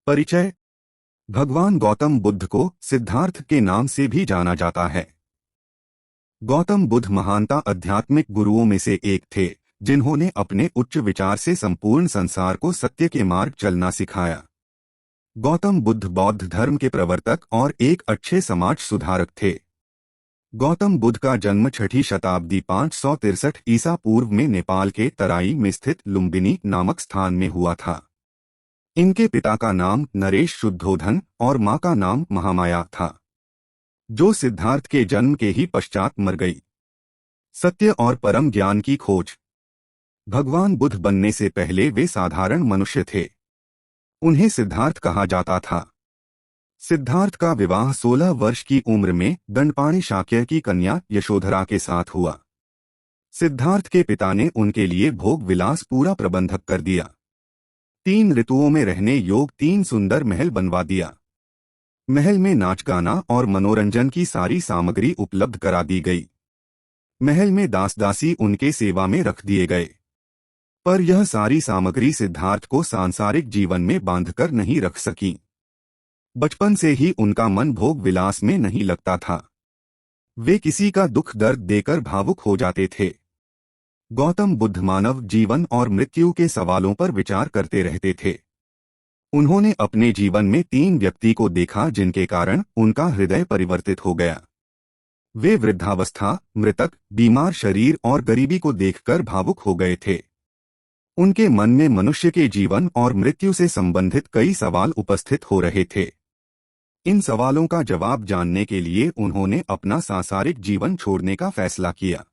परिचय। भगवान गौतम बुद्ध को सिद्धार्थ के नाम से भी जाना जाता है। गौतम बुद्ध महानता आध्यात्मिक गुरुओं में से एक थे, जिन्होंने अपने उच्च विचार से संपूर्ण संसार को सत्य के मार्ग चलना सिखाया। गौतम बुद्ध बौद्ध धर्म के प्रवर्तक और एक अच्छे समाज सुधारक थे। गौतम बुद्ध का जन्म 6ठी शताब्दी 563 ईसा पूर्व में नेपाल के तराई में स्थित लुम्बिनी नामक स्थान में हुआ था। इनके पिता का नाम नरेश शुद्धोधन और मां का नाम महामाया था, जो सिद्धार्थ के जन्म के ही पश्चात मर गई। सत्य और परम ज्ञान की खोज। भगवान बुद्ध बनने से पहले वे साधारण मनुष्य थे। उन्हें सिद्धार्थ कहा जाता था। सिद्धार्थ का विवाह 16 वर्ष की उम्र में दंडपाणि शाक्य की कन्या यशोधरा के साथ हुआ। सिद्धार्थ के पिता ने उनके लिए भोग विलास पूरा प्रबंधक कर दिया। 3 ऋतुओं में रहने योग 3 सुंदर महल बनवा दिया। महल में नाच गाना और मनोरंजन की सारी सामग्री उपलब्ध करा दी गई। महल में दास दासी उनके सेवा में रख दिए गए। पर यह सारी सामग्री सिद्धार्थ को सांसारिक जीवन में बांधकर नहीं रख सकी। बचपन से ही उनका मन भोग विलास में नहीं लगता था। वे किसी का दुख दर्द देकर भावुक हो जाते थे। गौतम बुद्ध मानव जीवन और मृत्यु के सवालों पर विचार करते रहते थे। उन्होंने अपने जीवन में 3 व्यक्ति को देखा जिनके कारण उनका हृदय परिवर्तित हो गया। वे वृद्धावस्था, मृतक, बीमार शरीर और गरीबी को देखकर भावुक हो गए थे। उनके मन में मनुष्य के जीवन और मृत्यु से संबंधित कई सवाल उपस्थित हो रहे थे। इन सवालों का जवाब जानने के लिए उन्होंने अपना सांसारिक जीवन छोड़ने का फैसला किया।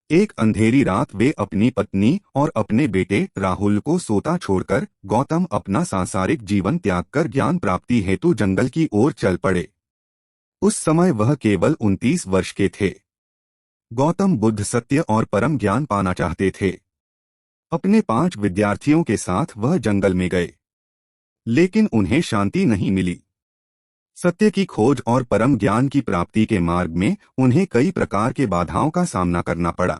एक अंधेरी रात वे अपनी पत्नी और अपने बेटे राहुल को सोता छोड़कर गौतम अपना सांसारिक जीवन त्याग कर ज्ञान प्राप्ति हेतु जंगल की ओर चल पड़े। उस समय वह केवल 29 वर्ष के थे। गौतम बुद्ध सत्य और परम ज्ञान पाना चाहते थे। अपने 5 विद्यार्थियों के साथ वह जंगल में गए, लेकिन उन्हें शांति नहीं मिली। सत्य की खोज और परम ज्ञान की प्राप्ति के मार्ग में उन्हें कई प्रकार के बाधाओं का सामना करना पड़ा।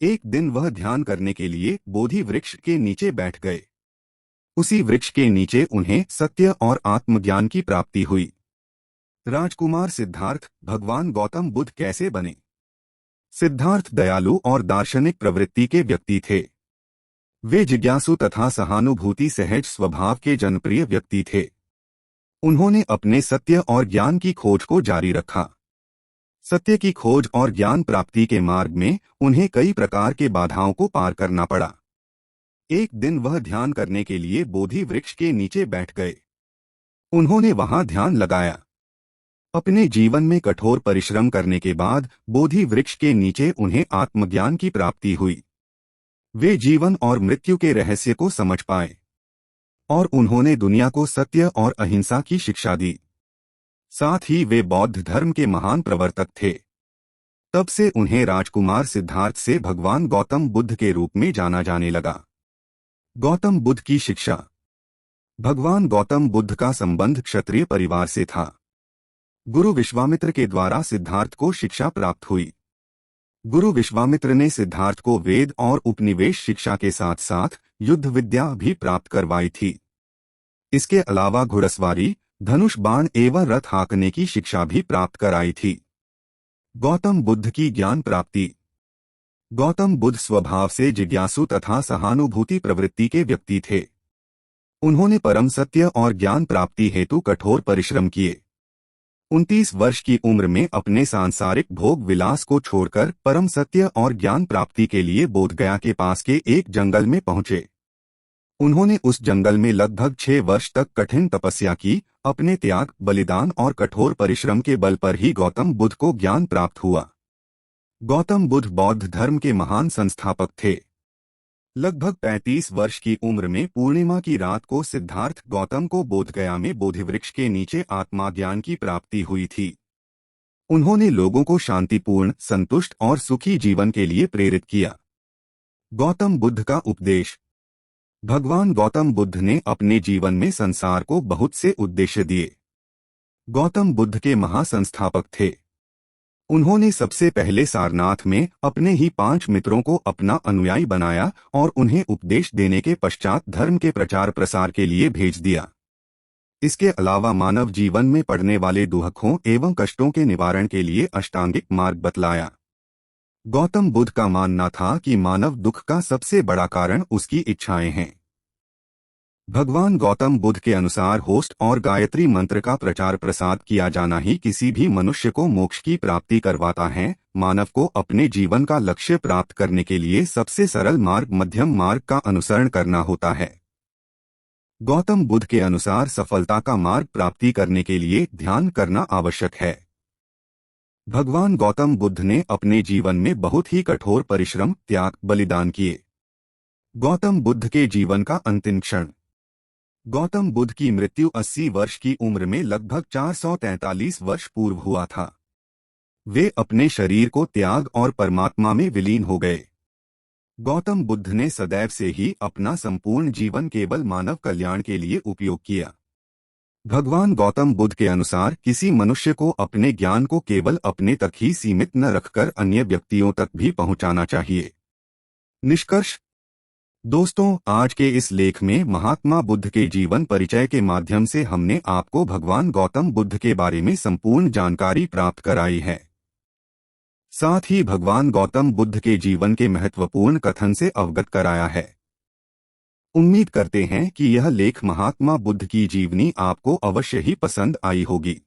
एक दिन वह ध्यान करने के लिए बोधि वृक्ष के नीचे बैठ गए। उसी वृक्ष के नीचे उन्हें सत्य और आत्मज्ञान की प्राप्ति हुई। राजकुमार सिद्धार्थ भगवान गौतम बुद्ध कैसे बने? सिद्धार्थ दयालु और दार्शनिक प्रवृत्ति के व्यक्ति थे। वे जिज्ञासु तथा सहानुभूति सहज स्वभाव के जनप्रिय व्यक्ति थे। उन्होंने अपने सत्य और ज्ञान की खोज को जारी रखा। सत्य की खोज और ज्ञान प्राप्ति के मार्ग में उन्हें कई प्रकार के बाधाओं को पार करना पड़ा। एक दिन वह ध्यान करने के लिए बोधि वृक्ष के नीचे बैठ गए। उन्होंने वहां ध्यान लगाया। अपने जीवन में कठोर परिश्रम करने के बाद बोधि वृक्ष के नीचे उन्हें आत्मज्ञान की प्राप्ति हुई। वे जीवन और मृत्यु के रहस्य को समझ पाए और उन्होंने दुनिया को सत्य और अहिंसा की शिक्षा दी। साथ ही वे बौद्ध धर्म के महान प्रवर्तक थे। तब से उन्हें राजकुमार सिद्धार्थ से भगवान गौतम बुद्ध के रूप में जाना जाने लगा। गौतम बुद्ध की शिक्षा। भगवान गौतम बुद्ध का संबंध क्षत्रिय परिवार से था। गुरु विश्वामित्र के द्वारा सिद्धार्थ को शिक्षा प्राप्त हुई। गुरु विश्वामित्र ने सिद्धार्थ को वेद और उपनिवेश शिक्षा के साथ साथ युद्ध विद्या भी प्राप्त करवाई थी। इसके अलावा घुड़सवारी, धनुष बाण एवं रथ हाँकने की शिक्षा भी प्राप्त कराई थी। गौतम बुद्ध की ज्ञान प्राप्ति। गौतम बुद्ध स्वभाव से जिज्ञासु तथा सहानुभूति प्रवृत्ति के व्यक्ति थे। उन्होंने परम सत्य और ज्ञान प्राप्ति हेतु कठोर परिश्रम किए। 29 वर्ष की उम्र में अपने सांसारिक भोग विलास को छोड़कर परम सत्य और ज्ञान प्राप्ति के लिए बोधगया के पास के एक जंगल में पहुंचे। उन्होंने उस जंगल में लगभग 6 वर्ष तक कठिन तपस्या की। अपने त्याग, बलिदान और कठोर परिश्रम के बल पर ही गौतम बुद्ध को ज्ञान प्राप्त हुआ। गौतम बुद्ध बौद्ध धर्म के महान संस्थापक थे। लगभग 35 वर्ष की उम्र में पूर्णिमा की रात को सिद्धार्थ गौतम को बोधगया में बोधिवृक्ष के नीचे आत्मा ज्ञान की प्राप्ति हुई थी। उन्होंने लोगों को शांतिपूर्ण, संतुष्ट और सुखी जीवन के लिए प्रेरित किया। गौतम बुद्ध का उपदेश। भगवान गौतम बुद्ध ने अपने जीवन में संसार को बहुत से उद्देश्य दिए। गौतम बुद्ध के महासंस्थापक थे। उन्होंने सबसे पहले सारनाथ में अपने ही 5 मित्रों को अपना अनुयायी बनाया और उन्हें उपदेश देने के पश्चात धर्म के प्रचार प्रसार के लिए भेज दिया। इसके अलावा मानव जीवन में पड़ने वाले दुखों एवं कष्टों के निवारण के लिए अष्टांगिक मार्ग बतलाया। गौतम बुद्ध का मानना था कि मानव दुख का सबसे बड़ा कारण उसकी इच्छाएं हैं। भगवान गौतम बुद्ध के अनुसार होस्ट और गायत्री मंत्र का प्रचार प्रसार किया जाना ही किसी भी मनुष्य को मोक्ष की प्राप्ति करवाता है। मानव को अपने जीवन का लक्ष्य प्राप्त करने के लिए सबसे सरल मार्ग मध्यम मार्ग का अनुसरण करना होता है। गौतम बुद्ध के अनुसार सफलता का मार्ग प्राप्ति करने के लिए ध्यान करना आवश्यक है। भगवान गौतम बुद्ध ने अपने जीवन में बहुत ही कठोर परिश्रम, त्याग, बलिदान किए। गौतम बुद्ध के जीवन का अंतिम क्षण। गौतम बुद्ध की मृत्यु 80 वर्ष की उम्र में लगभग 443 वर्ष पूर्व हुआ था। वे अपने शरीर को त्याग और परमात्मा में विलीन हो गए। गौतम बुद्ध ने सदैव से ही अपना संपूर्ण जीवन केवल मानव कल्याण के लिए उपयोग किया। भगवान गौतम बुद्ध के अनुसार किसी मनुष्य को अपने ज्ञान को केवल अपने तक ही सीमित न रखकर अन्य व्यक्तियों तक भी पहुंचाना चाहिए। निष्कर्ष। दोस्तों, आज के इस लेख में महात्मा बुद्ध के जीवन परिचय के माध्यम से हमने आपको भगवान गौतम बुद्ध के बारे में संपूर्ण जानकारी प्राप्त कराई है। साथ ही भगवान गौतम बुद्ध के जीवन के महत्वपूर्ण कथन से अवगत कराया है। उम्मीद करते हैं कि यह लेख महात्मा बुद्ध की जीवनी आपको अवश्य ही पसंद आई होगी।